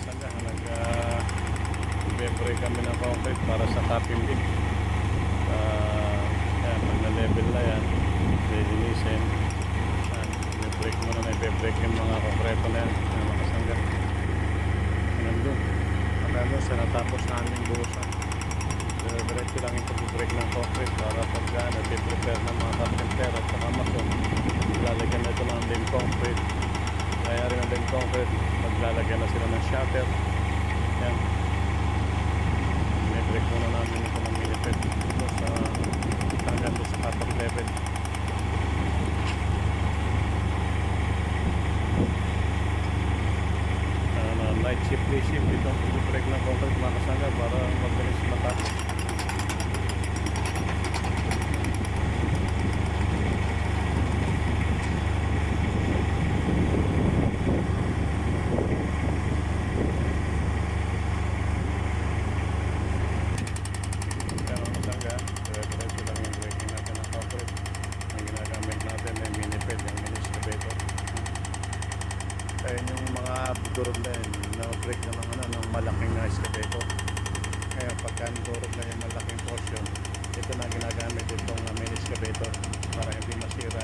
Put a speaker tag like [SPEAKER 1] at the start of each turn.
[SPEAKER 1] Sanga, nag-break kami ng concrete para sa tapping beam. Yan, pag na-level na yan, lilinisin. Yan, i-break muna na, i-break yung mga konkreto na yan, yung mga sanga. Nandun. Nandun sa natapos namin buhusan. Diretso lang yung pag-break ng concrete para pag nag-prepare ng mga carpenter at saka mason. Lalagyan na ito ng lane concrete. Kaya rin ang lane concrete, maglalagyan na sila ng shutter. Yan. May-break muna namin ito ng minipet dito sa hanggang doon sa cut-off level. Night shift, day shift dito. Pag-break ng concrete mga kasangga para mabilis matapos. Ayan yung mga durog na yun, na-break na ng malaking na excavator. Kaya pagka durog na yung malaking portion, ito na ginagamit itong main excavator para hindi masira